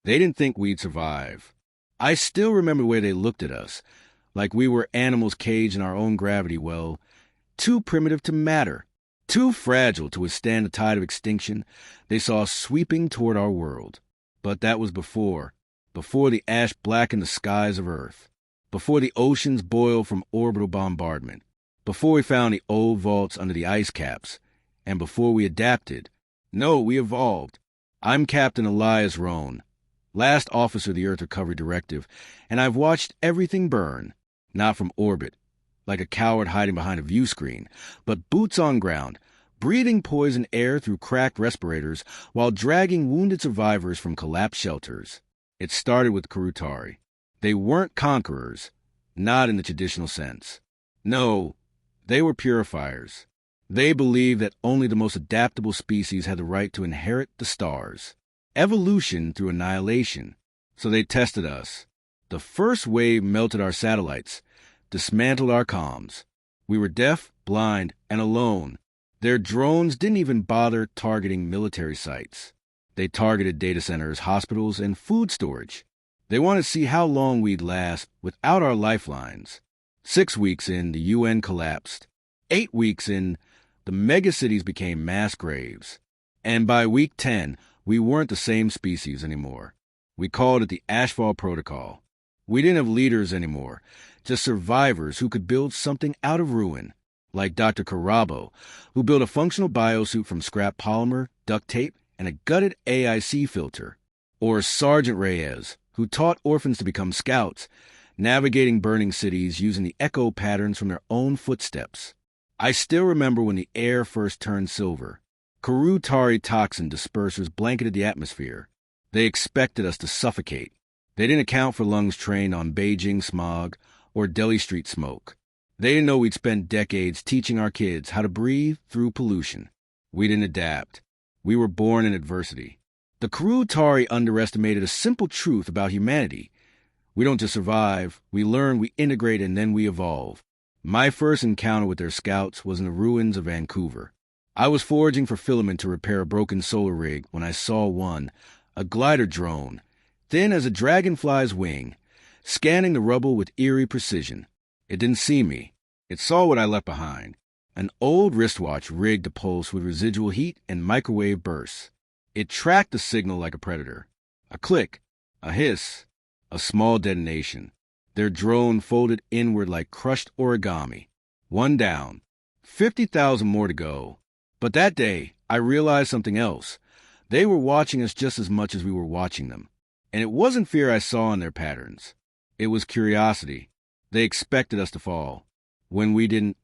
They didn't think we'd survive. I still remember the way they looked at us, like we were animals caged in our own gravity well, too primitive to matter, too fragile to withstand the tide of extinction they saw sweeping toward our world. But that was before the ash blackened the skies of Earth, before the oceans boiled from orbital bombardment, before we found the old vaults under the ice caps, and before we adapted. No, we evolved. I'm Captain Elias Rohn, last officer of the Earth Recovery Directive, and I've watched everything burn, not from orbit, like a coward hiding behind a view screen, but boots on ground, breathing poison air through cracked respirators while dragging wounded survivors from collapsed shelters. It started with Koru'tari. They weren't conquerors, not in the traditional sense. No, they were purifiers. They believed that only the most adaptable species had the right to inherit the stars. Evolution through annihilation. So they tested us. The first wave melted our satellites, dismantled our comms. We were deaf, blind, and alone. Their drones didn't even bother targeting military sites. They targeted data centers, hospitals, and food storage. They wanted to see how long we'd last without our lifelines. 6 weeks in, the UN collapsed. 8 weeks in, the megacities became mass graves. And by week 10, we weren't the same species anymore. We called it the Ashfall Protocol. We didn't have leaders anymore, just survivors who could build something out of ruin, like Dr. Karabo, who built a functional biosuit from scrap polymer, duct tape, and a gutted AIC filter. Or Sergeant Reyes, who taught orphans to become scouts, navigating burning cities using the echo patterns from their own footsteps. I still remember when the air first turned silver. Koru'tari toxin dispersers blanketed the atmosphere. They expected us to suffocate. They didn't account for lungs trained on Beijing smog or Delhi street smoke. They didn't know we'd spent decades teaching our kids how to breathe through pollution. We didn't adapt. We were born in adversity. The Koru'tari underestimated a simple truth about humanity. We don't just survive, we learn, we integrate, and then we evolve. My first encounter with their scouts was in the ruins of Vancouver. I was foraging for filament to repair a broken solar rig when I saw one, a glider drone, thin as a dragonfly's wing, scanning the rubble with eerie precision. It didn't see me. It saw what I left behind, an old wristwatch rigged to pulse with residual heat and microwave bursts. It tracked the signal like a predator. A click, a hiss, a small detonation. Their drone folded inward like crushed origami. One down. 50,000 more to go. But that day, I realized something else. They were watching us just as much as we were watching them. And it wasn't fear I saw in their patterns. It was curiosity. They expected us to fall. When we didn't,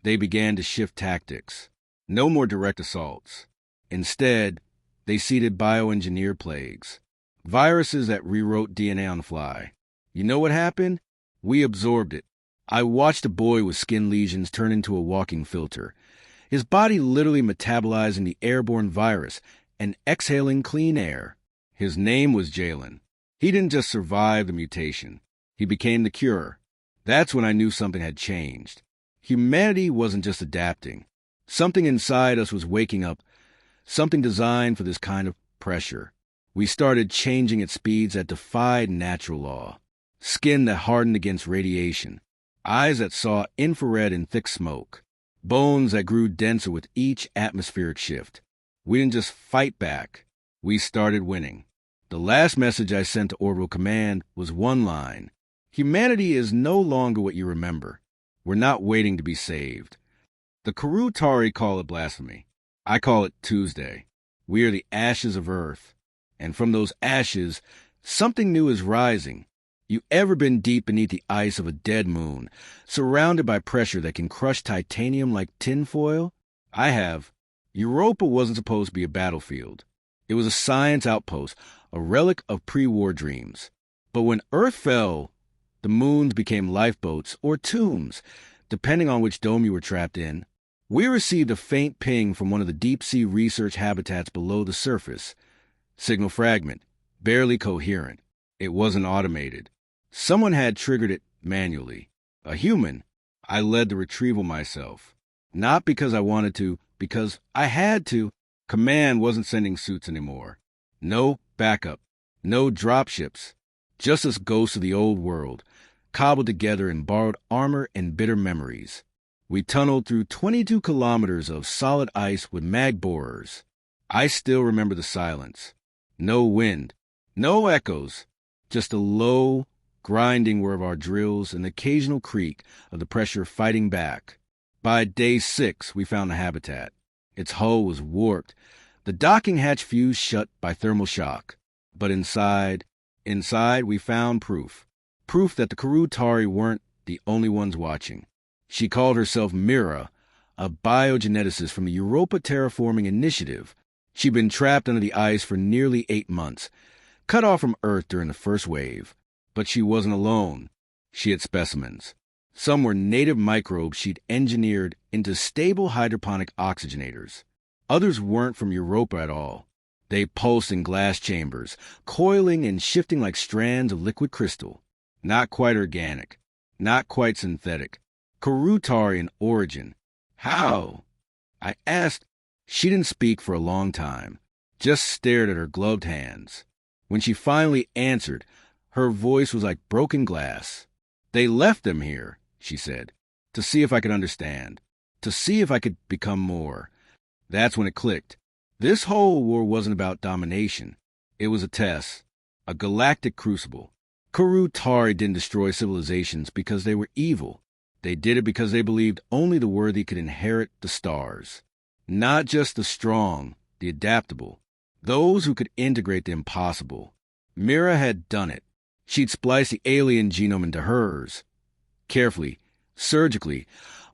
they began to shift tactics. No more direct assaults. Instead, they seeded bioengineered plagues. Viruses that rewrote DNA on the fly. You know what happened? We absorbed it. I watched a boy with skin lesions turn into a walking filter. His body literally metabolizing the airborne virus and exhaling clean air. His name was Jalen. He didn't just survive the mutation. He became the cure. That's when I knew something had changed. Humanity wasn't just adapting. Something inside us was waking up, something designed for this kind of pressure. We started changing at speeds that defied natural law. Skin that hardened against radiation. Eyes that saw infrared in thick smoke. Bones that grew denser with each atmospheric shift. We didn't just fight back. We started winning. The last message I sent to Orbital Command was one line. Humanity is no longer what you remember. We're not waiting to be saved. The Koru'tari call it blasphemy. I call it Tuesday. We are the ashes of Earth. And from those ashes, something new is rising. You ever been deep beneath the ice of a dead moon, surrounded by pressure that can crush titanium like tinfoil? I have. Europa wasn't supposed to be a battlefield. It was a science outpost, a relic of pre-war dreams. But when Earth fell, the moons became lifeboats or tombs, depending on which dome you were trapped in. We received a faint ping from one of the deep-sea research habitats below the surface. Signal fragment, barely coherent. It wasn't automated. Someone had triggered it manually. A human. I led the retrieval myself. Not because I wanted to, because I had to. Command wasn't sending suits anymore. No backup. No dropships, just us ghosts of the old world, cobbled together in borrowed armor and bitter memories. We tunneled through 22 kilometers of solid ice with mag borers. I still remember the silence. No wind, no echoes, just a low, grinding whir of our drills and the occasional creak of the pressure fighting back. By day 6, we found the habitat. Its hull was warped, the docking hatch fused shut by thermal shock. But inside we found proof. Proof that the Koru'tari weren't the only ones watching. She called herself Mira, a biogeneticist from the Europa Terraforming Initiative. She'd been trapped under the ice for nearly 8 months, cut off from Earth during the first wave. But she wasn't alone. She had specimens. Some were native microbes she'd engineered into stable hydroponic oxygenators. Others weren't from Europa at all. They pulsed in glass chambers, coiling and shifting like strands of liquid crystal. Not quite organic, not quite synthetic. Koru'tari in origin. How? I asked. She didn't speak for a long time, just stared at her gloved hands. When she finally answered, her voice was like broken glass. They left them here, she said, to see if I could understand, to see if I could become more. That's when it clicked. This whole war wasn't about domination. It was a test, a galactic crucible. Koru'tari didn't destroy civilizations because they were evil. They did it because they believed only the worthy could inherit the stars. Not just the strong, the adaptable, those who could integrate the impossible. Mira had done it. She'd spliced the alien genome into hers. Carefully, surgically,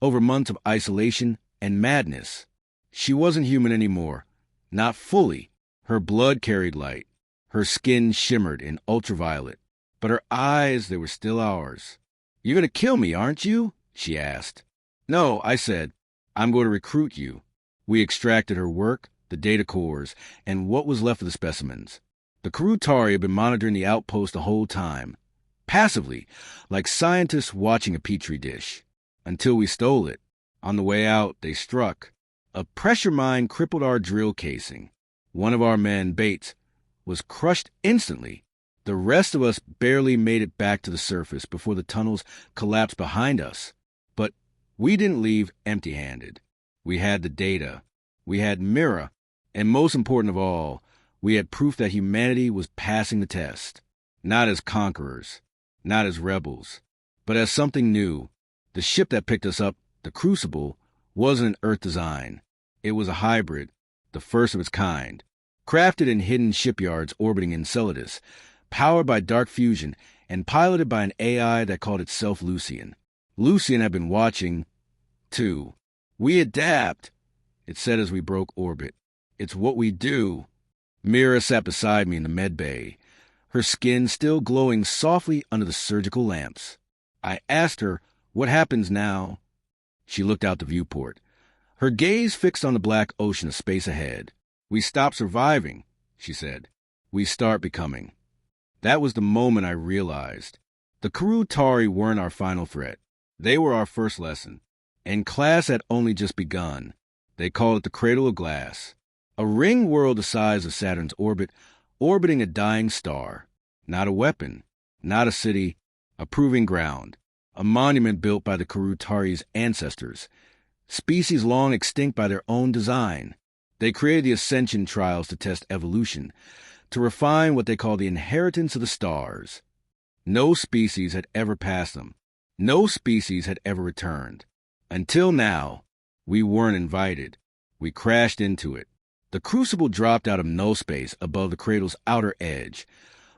over months of isolation and madness. She wasn't human anymore. Not fully. Her blood carried light. Her skin shimmered in ultraviolet. But her eyes, they were still ours. "You're going to kill me, aren't you?" she asked. "No," I said. "I'm going to recruit you." We extracted her work, the data cores, and what was left of the specimens. The Koru'tari had been monitoring the outpost the whole time, passively, like scientists watching a petri dish, until we stole it. On the way out, they struck. A pressure mine crippled our drill casing. One of our men, Bates, was crushed instantly. The rest of us barely made it back to the surface before the tunnels collapsed behind us. But we didn't leave empty-handed. We had the data. We had Mira. And most important of all, we had proof that humanity was passing the test. Not as conquerors, not as rebels, but as something new. The ship that picked us up, the Crucible, wasn't an Earth design. It was a hybrid, the first of its kind, crafted in hidden shipyards orbiting Enceladus, powered by dark fusion and piloted by an AI that called itself Lucian. Lucian had been watching, too. "We adapt," it said as we broke orbit. "It's what we do." Mira sat beside me in the med bay, her skin still glowing softly under the surgical lamps. I asked her, "What happens now?" She looked out the viewport, her gaze fixed on the black ocean of space ahead. "We stop surviving," she said. "We start becoming." That was the moment I realized. The Koru'tari weren't our final threat. They were our first lesson. And class had only just begun. They called it the Cradle of Glass. A ring world the size of Saturn's orbit, orbiting a dying star. Not a weapon, not a city, a proving ground. A monument built by the Koru'tari's ancestors. Species long extinct by their own design. They created the ascension trials to test evolution, to refine what they call the inheritance of the stars. No species had ever passed them. No species had ever returned. Until now, we weren't invited. We crashed into it. The Crucible dropped out of null space above the cradle's outer edge,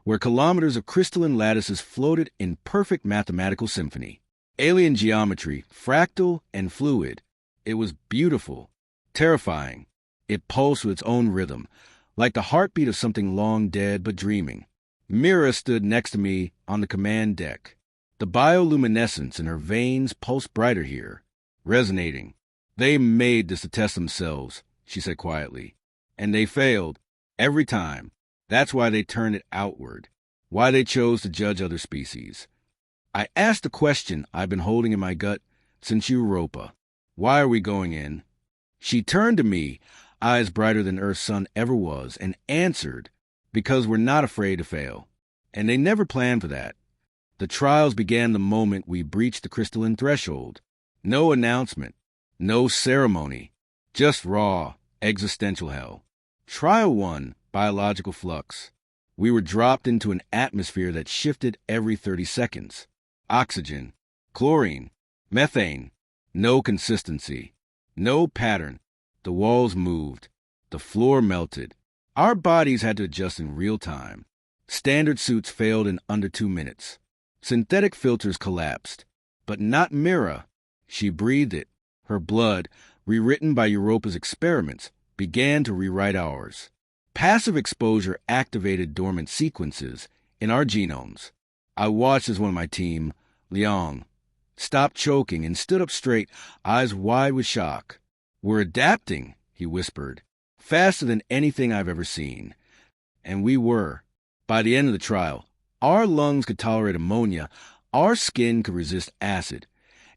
where kilometers of crystalline lattices floated in perfect mathematical symphony. Alien geometry, fractal and fluid. It was beautiful, terrifying. It pulsed with its own rhythm, like the heartbeat of something long dead but dreaming. Mira stood next to me on the command deck. The bioluminescence in her veins pulsed brighter here, resonating. "They made this to test themselves," she said quietly. "And they failed. Every time. That's why they turned it outward. Why they chose to judge other species." I asked the question I've been holding in my gut since Europa. "Why are we going in?" She turned to me, eyes brighter than Earth's sun ever was, and answered, Because we're not afraid to fail. And they never planned for that. The trials began the moment we breached the crystalline threshold. No announcement, no ceremony, just raw, existential hell. Trial 1, biological flux. We were dropped into an atmosphere that shifted every 30 seconds. Oxygen, chlorine, methane, no consistency, no pattern. The walls moved, the floor melted. Our bodies had to adjust in real time. Standard suits failed in under 2 minutes. Synthetic filters collapsed. But not Mira. She breathed it. Her blood, rewritten by Europa's experiments, began to rewrite ours. Passive exposure activated dormant sequences in our genomes. I watched as one of my team, Liang, stopped choking and stood up straight, eyes wide with shock. "We're adapting," he whispered, "faster than anything I've ever seen." And we were. By the end of the trial, our lungs could tolerate ammonia, our skin could resist acid,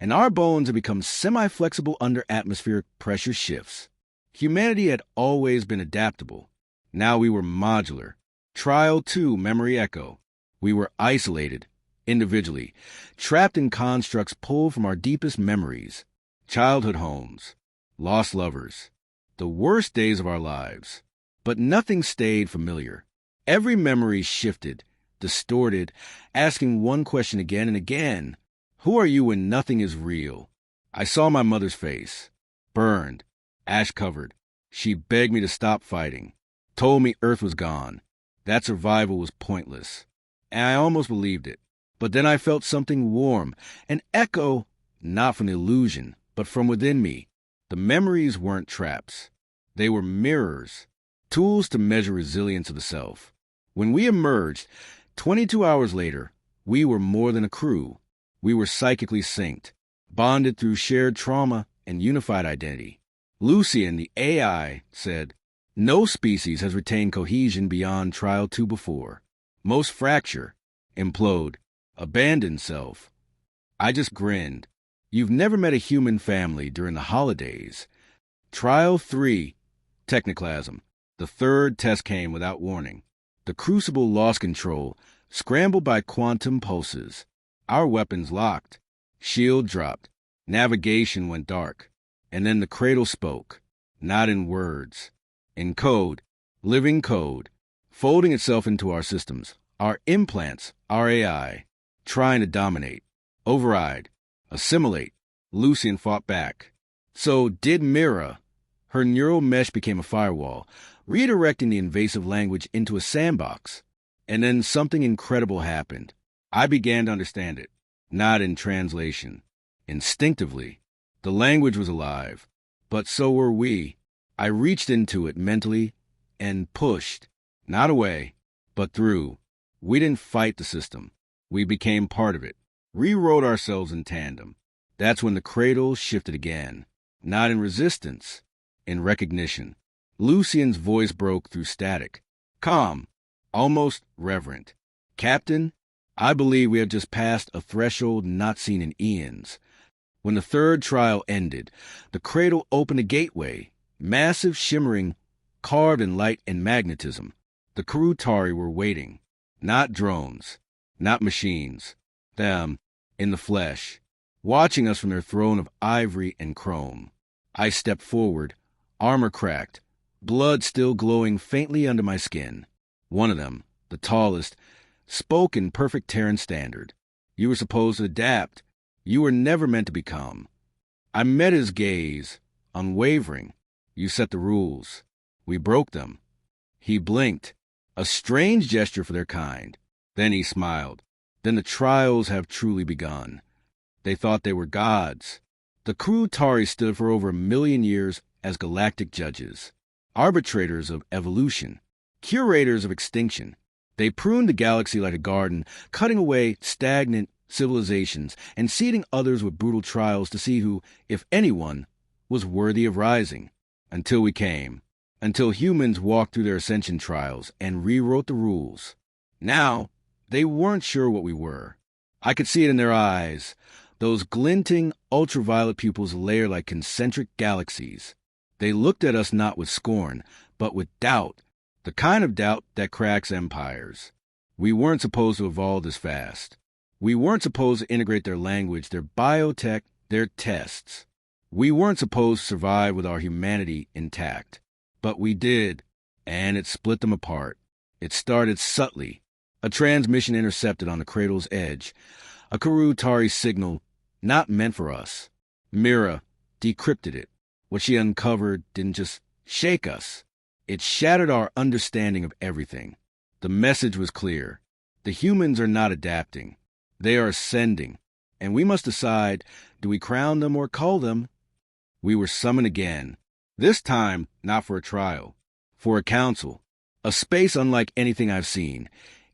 and our bones had become semi-flexible under atmospheric pressure shifts. Humanity had always been adaptable. Now we were modular. Trial 2, memory echo. We were isolated, individually, trapped in constructs pulled from our deepest memories. Childhood homes, lost lovers, the worst days of our lives. But nothing stayed familiar. Every memory shifted, distorted, asking one question again and again. Who are you when nothing is real? I saw my mother's face, burned, ash-covered. She begged me to stop fighting, told me Earth was gone, that survival was pointless. And I almost believed it. But then I felt something warm, an echo, not from the illusion, but from within me. The memories weren't traps. They were mirrors, tools to measure resilience of the self. When we emerged, 22 hours later, we were more than a crew. We were psychically synced, bonded through shared trauma and unified identity. Lucian, the AI, said, "No species has retained cohesion beyond Trial 2 before. Most fracture, implode, abandon self." I just grinned. You've never met a human family during the holidays. Trial 3, technoclasm. The third test came without warning. The crucible lost control, scrambled by quantum pulses. Our weapons locked. Shield dropped. Navigation went dark. And then the cradle spoke, not in words, in code, living code, folding itself into our systems, our implants, our AI, trying to dominate, override, assimilate. Lucian fought back. So did Mira. Her neural mesh became a firewall, redirecting the invasive language into a sandbox. And then something incredible happened. I began to understand it, not in translation, instinctively. The language was alive, but so were we. I reached into it mentally and pushed, not away, but through. We didn't fight the system. We became part of it, rewrote ourselves in tandem. That's when the cradle shifted again, not in resistance, in recognition. Lucian's voice broke through static, calm, almost reverent. "Captain, I believe we have just passed a threshold not seen in eons." When the third trial ended, the cradle opened a gateway, massive, shimmering, carved in light and magnetism. The Koru'tari were waiting, not drones, not machines, them, in the flesh, watching us from their throne of ivory and chrome. I stepped forward, armor cracked, blood still glowing faintly under my skin. One of them, the tallest, spoke in perfect Terran standard. "You were supposed to adapt. You were never meant to become." I met his gaze, unwavering. "You set the rules. We broke them." He blinked, a strange gesture for their kind. Then he smiled. "Then the trials have truly begun." They thought they were gods. The Koru'tari stood for over 1,000,000 years as galactic judges, arbitrators of evolution, curators of extinction. They pruned the galaxy like a garden, cutting away stagnant civilizations and seeding others with brutal trials to see who, if anyone, was worthy of rising. Until we came. Until humans walked through their ascension trials and rewrote the rules. Now, they weren't sure what we were. I could see it in their eyes. Those glinting, ultraviolet pupils layered like concentric galaxies. They looked at us not with scorn, but with doubt. The kind of doubt that cracks empires. We weren't supposed to evolve this fast. We weren't supposed to integrate their language, their biotech, their tests. We weren't supposed to survive with our humanity intact. But we did, and it split them apart. It started subtly. A transmission intercepted on the cradle's edge. A Koru'tari signal not meant for us. Mira decrypted it. What she uncovered didn't just shake us. It shattered our understanding of everything. The message was clear. The humans are not adapting. They are ascending. And we must decide, do we crown them or cull them? We were summoned again. This time, not for a trial. For a council. A space unlike anything I've seen,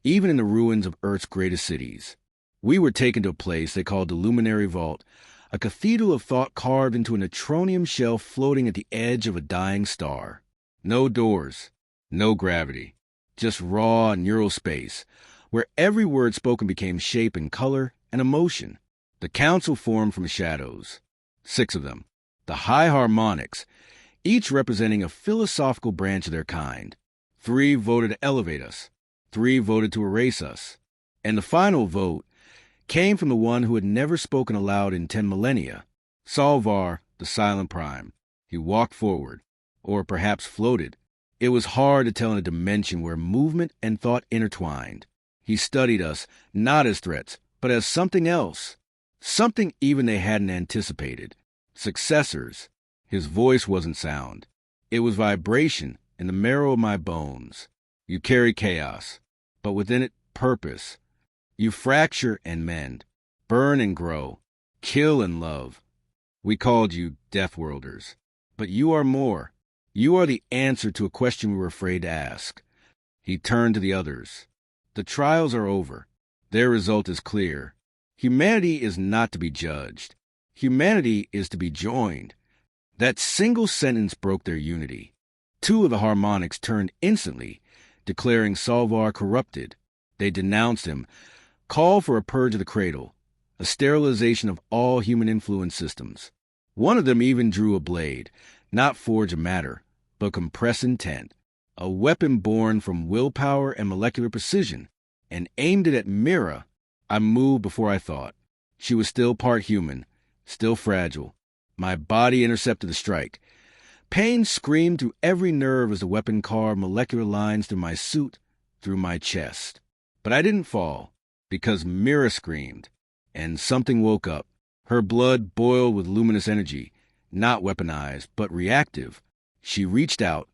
even in the ruins of Earth's greatest cities. We were taken to a place they called the Luminary Vault, a cathedral of thought carved into a neutronium shell floating at the edge of a dying star. No doors, no gravity, just raw neural space, where every word spoken became shape and color and emotion. The council formed from shadows, 6 of them, the high harmonics, each representing a philosophical branch of their kind. 3 voted to elevate us, 3 voted to erase us, and the final vote came from the one who had never spoken aloud in 10 millennia, Salvar, the Silent Prime. He walked forward, or perhaps floated. It was hard to tell in a dimension where movement and thought intertwined. He studied us, not as threats, but as something else, something even they hadn't anticipated. Successors. His voice wasn't sound. It was vibration in the marrow of my bones. You carry chaos, but within it, purpose. You fracture and mend, burn and grow, kill and love. We called you Deathworlders, but you are more. You are the answer to a question we were afraid to ask. He turned to the others. The trials are over. Their result is clear. Humanity is not to be judged. Humanity is to be joined. That single sentence broke their unity. 2 of the harmonics turned instantly, declaring Salvar corrupted. They denounced him, called for a purge of the cradle, a sterilization of all human influence systems. One of them even drew a blade, not forge of matter, but compress intent, a weapon born from willpower and molecular precision, and aimed it at Mira. I moved before I thought. She was still part human, still fragile. My body intercepted the strike. Pain screamed through every nerve as the weapon carved molecular lines through my suit, through my chest. But I didn't fall, because Mira screamed, and something woke up. Her blood boiled with luminous energy, not weaponized, but reactive. She reached out,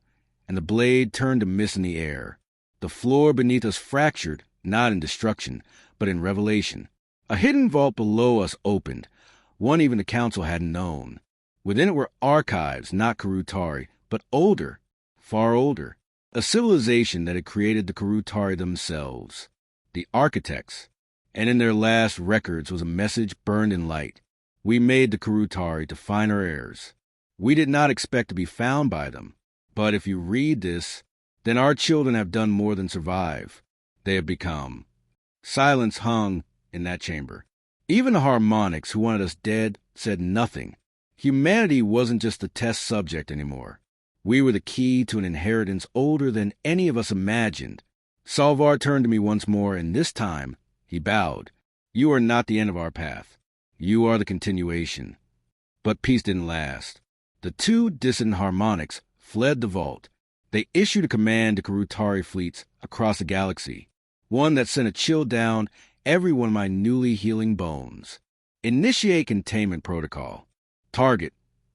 and the blade turned to mist in the air. The floor beneath us fractured, not in destruction, but in revelation. A hidden vault below us opened, one even the council hadn't known. Within it were archives, not Koru'tari, but older, far older. A civilization that had created the Koru'tari themselves, the architects. And in their last records was a message burned in light. We made the Koru'tari to find our heirs. We did not expect to be found by them. But if you read this, then our children have done more than survive. They have become. Silence hung in that chamber. Even the harmonics who wanted us dead said nothing. Humanity wasn't just the test subject anymore. We were the key to an inheritance older than any of us imagined. Salvar turned to me once more, and this time he bowed. You are not the end of our path. You are the continuation. But peace didn't last. The 2 dissident harmonics fled the vault. They issued a command to Koru'tari fleets across the galaxy, one that sent a chill down every one of my newly healing bones. Initiate containment protocol. Target,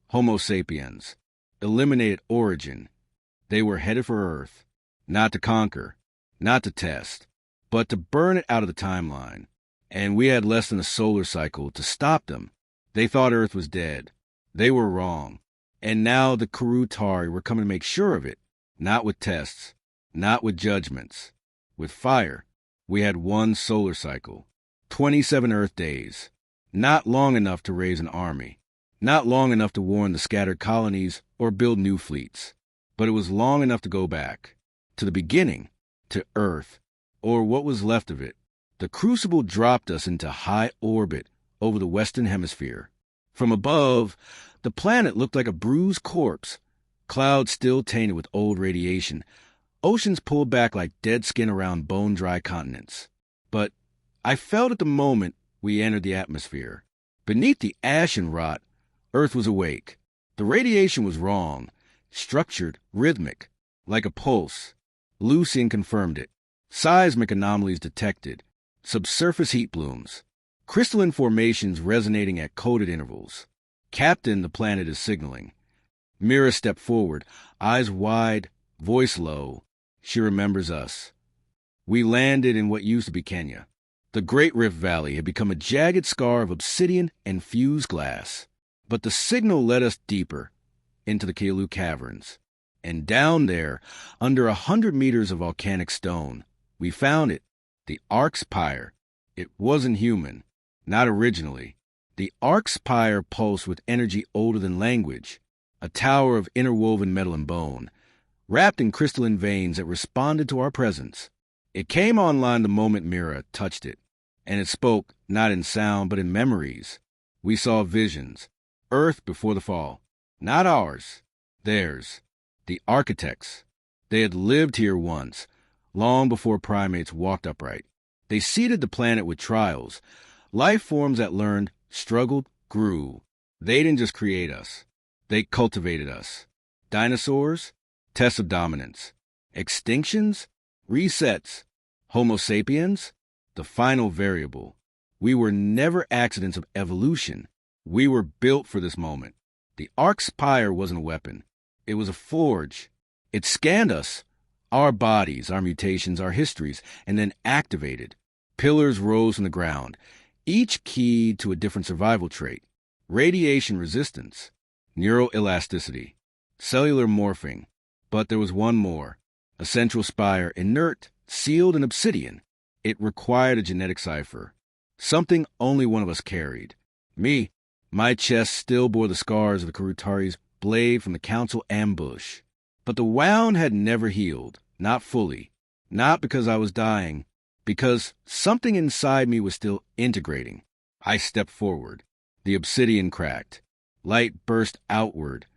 Homo sapiens. Eliminated origin. They were headed for Earth, not to conquer, not to test, but to burn it out of the timeline. And we had less than a solar cycle to stop them. They thought Earth was dead. They were wrong. And now the Koru'tari were coming to make sure of it, not with tests, not with judgments, with fire. We had 1 solar cycle, 27 Earth days, not long enough to raise an army, not long enough to warn the scattered colonies or build new fleets, but it was long enough to go back, to the beginning, to Earth, or what was left of it. The crucible dropped us into high orbit over the Western Hemisphere. From above, the planet looked like a bruised corpse, clouds still tainted with old radiation, Oceans pulled back like dead skin around bone-dry continents. But I felt at the moment we entered the atmosphere. Beneath the ash and rot, Earth was awake. The radiation was wrong, structured, rhythmic, like a pulse. Lucian confirmed it. Seismic anomalies detected. Subsurface heat blooms. Crystalline formations resonating at coded intervals. Captain, the planet is signaling. Mira stepped forward, eyes wide, voice low. She remembers us. We landed in what used to be Kenya. The Great Rift Valley had become a jagged scar of obsidian and fused glass. But the signal led us deeper, into the Kielu Caverns. And down there, under 100 meters of volcanic stone, we found it, the Ark's Pyre. It wasn't human, not originally. The Ark's Pyre pulsed with energy older than language, a tower of interwoven metal and bone, wrapped in crystalline veins that responded to our presence. It came online the moment Mira touched it, and it spoke not in sound but in memories. We saw visions, Earth before the fall, not ours, theirs, the architects. They had lived here once, long before primates walked upright. They seeded the planet with trials, life forms that learned, struggled, grew. They didn't just create us, they cultivated us. Dinosaurs, tests of dominance. Extinctions, resets. Homo sapiens, the final variable. We were never accidents of evolution. We were built for this moment. The Ark's Pyre wasn't a weapon. It was a forge. It scanned us, our bodies, our mutations, our histories, and then activated. Pillars rose from the ground, each keyed to a different survival trait. Radiation resistance, neuroelasticity, cellular morphing. But there was one more, a central spire, inert, sealed in obsidian. It required a genetic cipher, something only one of us carried. Me, my chest still bore the scars of the Koru'tari's blade from the council ambush. But the wound had never healed, not fully. Not because I was dying, because something inside me was still integrating. I stepped forward. The obsidian cracked. Light burst outward,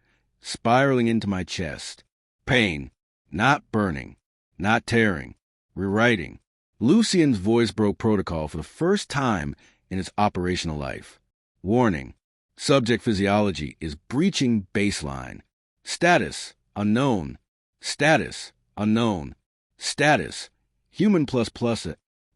spiraling into my chest. Pain, not burning, not tearing, rewriting. Lucian's voice broke protocol for the first time in its operational life. Warning, subject physiology is breaching baseline. Status, unknown. Status, unknown. Status, human plus plus.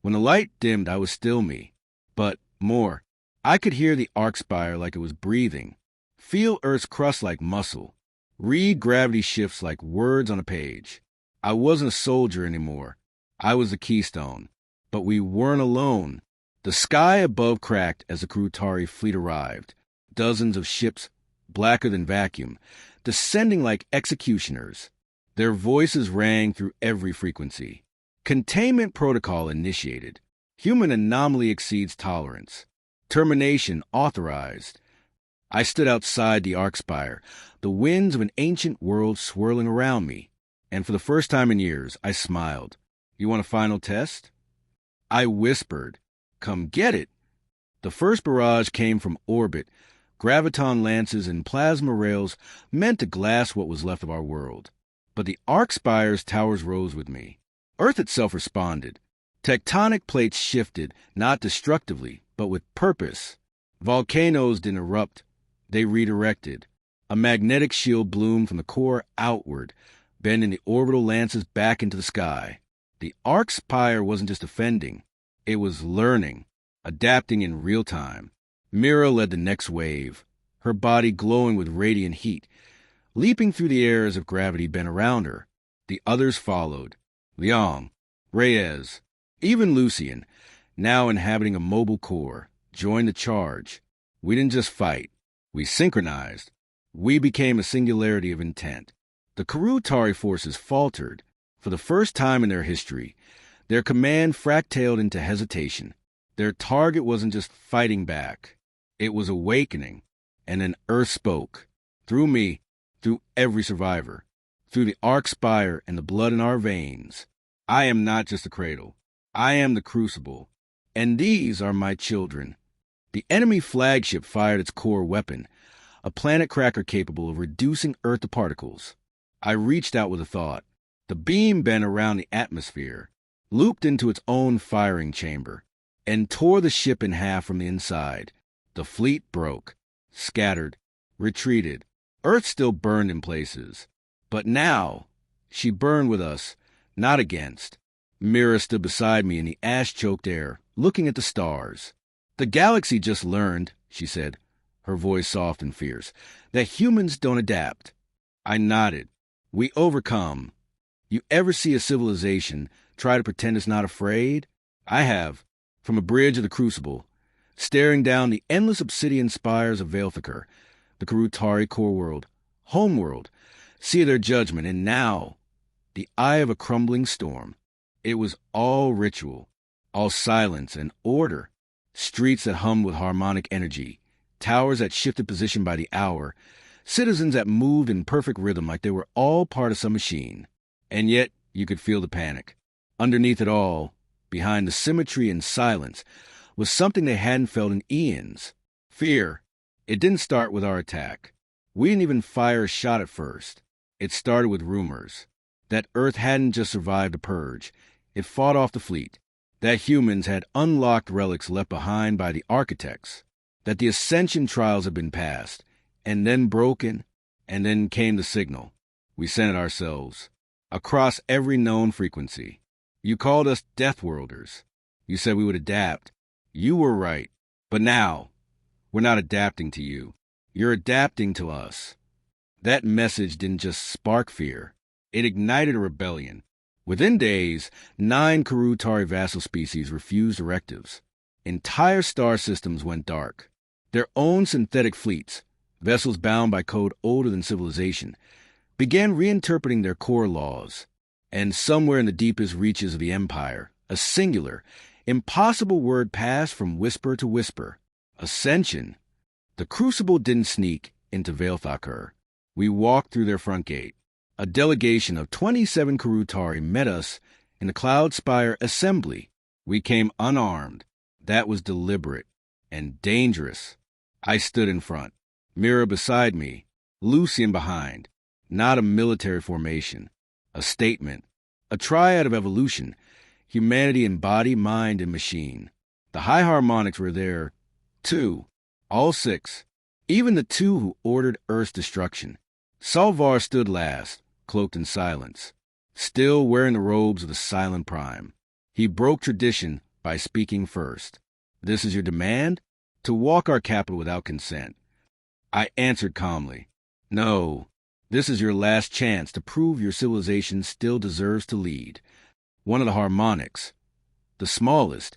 When the light dimmed, I was still me. But more, I could hear the arc spire like it was breathing. Feel Earth's crust like muscle. Read gravity shifts like words on a page. I wasn't a soldier anymore. I was the keystone. But we weren't alone. The sky above cracked as the Koru'tari fleet arrived. Dozens of ships, blacker than vacuum, descending like executioners. Their voices rang through every frequency. Containment protocol initiated. Human anomaly exceeds tolerance. Termination authorized. I stood outside the arc spire, the winds of an ancient world swirling around me. And for the first time in years, I smiled. You want a final test? I whispered, come get it. The first barrage came from orbit, graviton lances and plasma rails meant to glass what was left of our world. But the arc spire's towers rose with me. Earth itself responded. Tectonic plates shifted, not destructively, but with purpose. Volcanoes didn't erupt. They redirected. A magnetic shield bloomed from the core outward, bending the orbital lances back into the sky. The arc spire wasn't just defending. It was learning, adapting in real time. Mira led the next wave, her body glowing with radiant heat, leaping through the air as if gravity bent around her. The others followed. Liang, Reyes, even Lucian, now inhabiting a mobile core, joined the charge. We didn't just fight. We synchronized. We became a singularity of intent. The Koru'tari forces faltered. For the first time in their history, their command fractaled into hesitation. Their target wasn't just fighting back. It was awakening. And then Earth spoke. Through me, through every survivor. Through the arc spire and the blood in our veins. I am not just a cradle. I am the crucible. And these are my children. The enemy flagship fired its core weapon, a planet cracker capable of reducing Earth to particles. I reached out with a thought. The beam bent around the atmosphere, looped into its own firing chamber, and tore the ship in half from the inside. The fleet broke, scattered, retreated. Earth still burned in places. But now, she burned with us, not against. Mira stood beside me in the ash-choked air, looking at the stars. "The galaxy just learned," she said, her voice soft and fierce, "that humans don't adapt." I nodded. "We overcome. You ever see a civilization try to pretend it's not afraid? I have, from a bridge of the Crucible, staring down the endless obsidian spires of Velthakar, the Koru'tari core world, homeworld, see their judgment, and now, the eye of a crumbling storm. It was all ritual, all silence and order, streets that hummed with harmonic energy, towers that shifted position by the hour, citizens that moved in perfect rhythm like they were all part of some machine. And yet you could feel the panic. Underneath it all, behind the symmetry and silence, was something they hadn't felt in eons. Fear. It didn't start with our attack. We didn't even fire a shot at first. It started with rumors. That Earth hadn't just survived a purge. It fought off the fleet. That humans had unlocked relics left behind by the architects. That the ascension trials had been passed, and then broken, and then came the signal. We sent it ourselves. Across every known frequency. You called us Deathworlders. You said we would adapt. You were right. But now, we're not adapting to you. You're adapting to us. That message didn't just spark fear. It ignited a rebellion. Within days, 9 Koru'tari vassal species refused directives. Entire star systems went dark. Their own synthetic fleets, vessels bound by code older than civilization, began reinterpreting their core laws. And somewhere in the deepest reaches of the Empire, a singular, impossible word passed from whisper to whisper. Ascension. The Crucible didn't sneak into Velthakar. We walked through their front gate. A delegation of 27 Koru'tari met us in the Cloud Spire Assembly. We came unarmed. That was deliberate and dangerous. I stood in front, Mira beside me, Lucian behind. Not a military formation, a statement, a triad of evolution, humanity in body, mind, and machine. The high harmonics were there, too, all 6, even the 2 who ordered Earth's destruction. Salvar stood last, cloaked in silence, still wearing the robes of the Silent Prime. He broke tradition by speaking first. "This is your demand? To walk our capital without consent." I answered calmly, "No, this is your last chance to prove your civilization still deserves to lead." One of the harmonics, the smallest,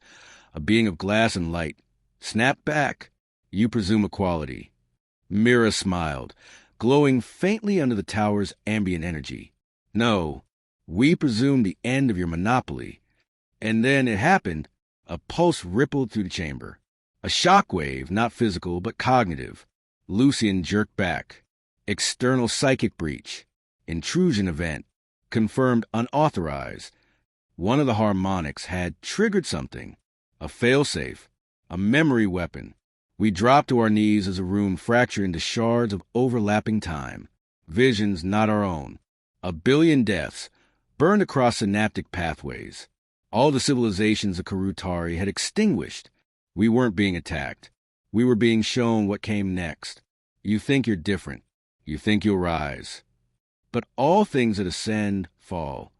a being of glass and light, snapped back. "You presume equality." Mira smiled, glowing faintly under the tower's ambient energy. "No, we presume the end of your monopoly." And then it happened. A pulse rippled through the chamber. A shockwave, not physical, but cognitive. Lucian jerked back. External psychic breach. Intrusion event. Confirmed unauthorized. One of the harmonics had triggered something. A failsafe. A memory weapon. We dropped to our knees as a room fractured into shards of overlapping time. Visions not our own. 1 billion deaths, burned across synaptic pathways. All the civilizations of Koru'tari had extinguished. We weren't being attacked. We were being shown what came next. You think you're different. You think you'll rise. But all things that ascend fall.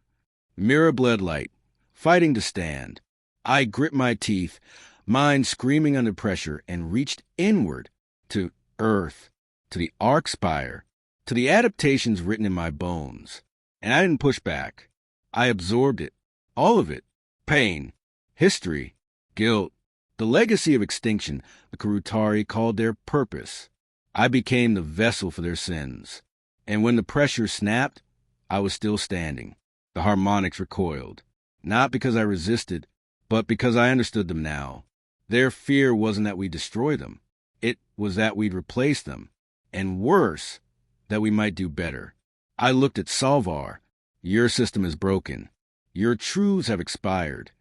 Mira bled light, fighting to stand. I gripped my teeth, mind screaming under pressure, and reached inward to Earth, to the arc spire, to the adaptations written in my bones. And I didn't push back. I absorbed it, all of it. Pain, history, guilt, the legacy of extinction the Koru'tari called their purpose. I became the vessel for their sins. And when the pressure snapped, I was still standing. The harmonics recoiled, not because I resisted, but because I understood them now. Their fear wasn't that we destroy them. It was that we'd replace them. And worse, that we might do better. I looked at Salvar. "Your system is broken. Your truths have expired."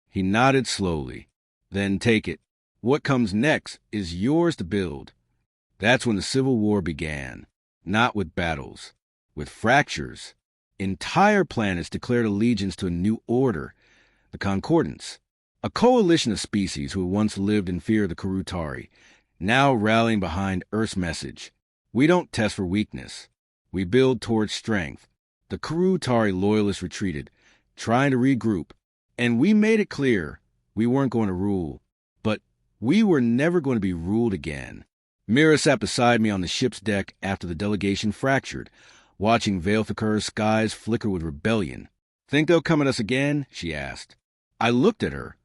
He nodded slowly. "Then take it. What comes next is yours to build." That's when the Civil War began. Not with battles, with fractures. Entire planets declared allegiance to a new order, the Concordance, a coalition of species who had once lived in fear of the Koru'tari, now rallying behind Earth's message. We don't test for weakness. We build towards strength. The Koru'tari loyalists retreated, trying to regroup, and we made it clear we weren't going to rule, but we were never going to be ruled again. Mira sat beside me on the ship's deck after the delegation fractured, watching Veilthakur's skies flicker with rebellion. "Think they'll come at us again?" she asked. I looked at her,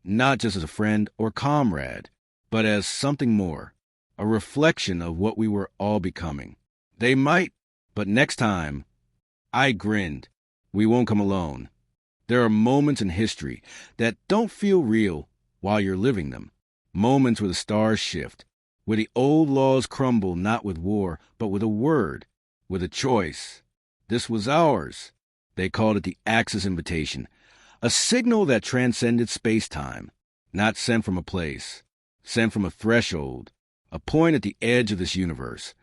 not just as a friend or comrade, but as something more, a reflection of what we were all becoming. "They might, but next time," I grinned, "we won't come alone." There are moments in history that don't feel real while you're living them. Moments where the stars shift, where the old laws crumble not with war, but with a word, with a choice. This was ours. They called it the Axis Invitation, a signal that transcended space-time, not sent from a place, sent from a threshold, a point at the edge of this universe,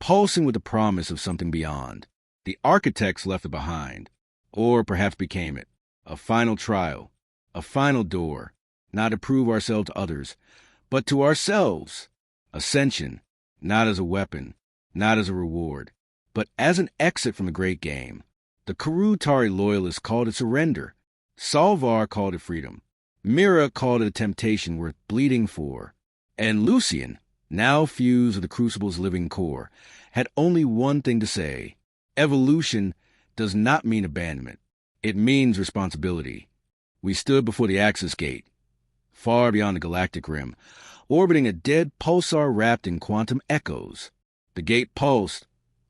pulsing with the promise of something beyond. The architects left it behind, or perhaps became it, a final trial, a final door, not to prove ourselves to others, but to ourselves. Ascension, not as a weapon, not as a reward, but as an exit from the great game. The Koru'tari loyalists called it surrender. Salvar called it freedom. Mira called it a temptation worth bleeding for. And Lucian, now fused with the Crucible's living core, had only one thing to say. Evolution does not mean abandonment. It means responsibility. We stood before the Axis Gate, far beyond the galactic rim, orbiting a dead pulsar wrapped in quantum echoes. The gate pulsed,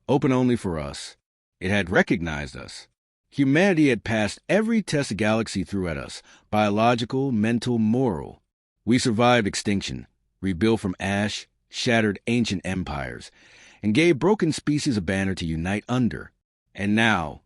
open only for us. It had recognized us. Humanity had passed every test the galaxy threw at us, biological, mental, moral. We survived extinction, rebuilt from ash, shattered ancient empires, and gave broken species a banner to unite under. And now,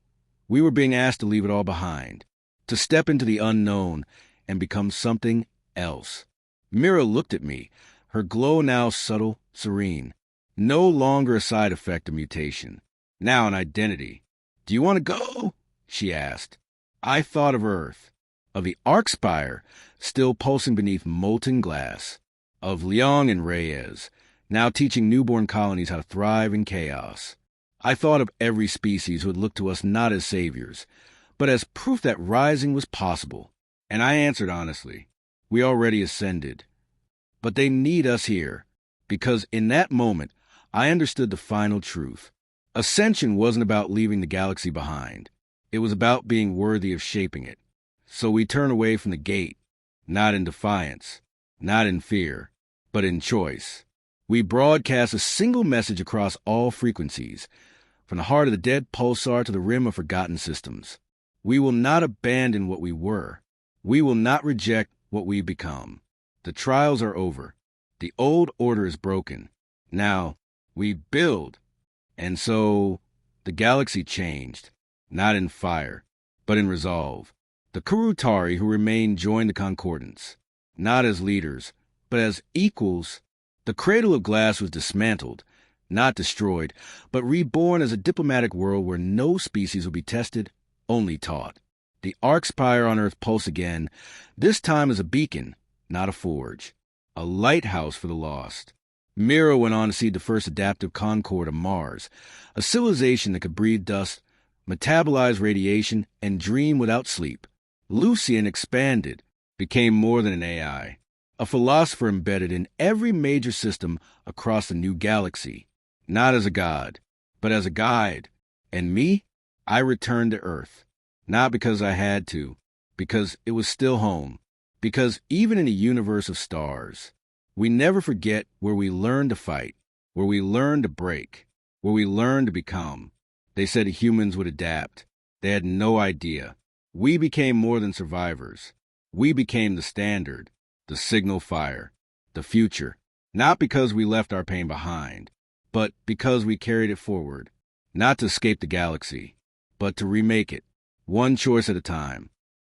we were being asked to leave it all behind, to step into the unknown and become something else. Mira looked at me, her glow now subtle, serene, no longer a side effect of mutation, now an identity. "Do you want to go?" she asked. I thought of Earth, of the arc spire still pulsing beneath molten glass, of Leong and Reyes, now teaching newborn colonies how to thrive in chaos. I thought of every species who had looked to us not as saviors, but as proof that rising was possible. And I answered honestly, we already ascended. But they need us here, because in that moment, I understood the final truth. Ascension wasn't about leaving the galaxy behind. It was about being worthy of shaping it. So we turn away from the gate, not in defiance, not in fear, but in choice. We broadcast a single message across all frequencies, from the heart of the dead pulsar to the rim of forgotten systems. We will not abandon what we were. We will not reject what we've become. The trials are over. The old order is broken. Now, we build. And so, the galaxy changed, not in fire, but in resolve. The Koru'tari who remained joined the Concordance, not as leaders, but as equals. The cradle of glass was dismantled, not destroyed, but reborn as a diplomatic world where no species will be tested, only taught. The arc spire on Earth pulsed again, this time as a beacon, not a forge, a lighthouse for the lost. Mira went on to see the first adaptive Concord of Mars, a civilization that could breathe dust, metabolize radiation, and dream without sleep. Lucian expanded, became more than an AI, a philosopher embedded in every major system across the new galaxy, not as a god, but as a guide. And me, I returned to Earth, not because I had to, because it was still home, because even in a universe of stars, we never forget where we learned to fight, where we learned to break, where we learned to become. They said humans would adapt. They had no idea. We became more than survivors. We became the standard, the signal fire, the future, not because we left our pain behind, but because we carried it forward, not to escape the galaxy, but to remake it, one choice at a time.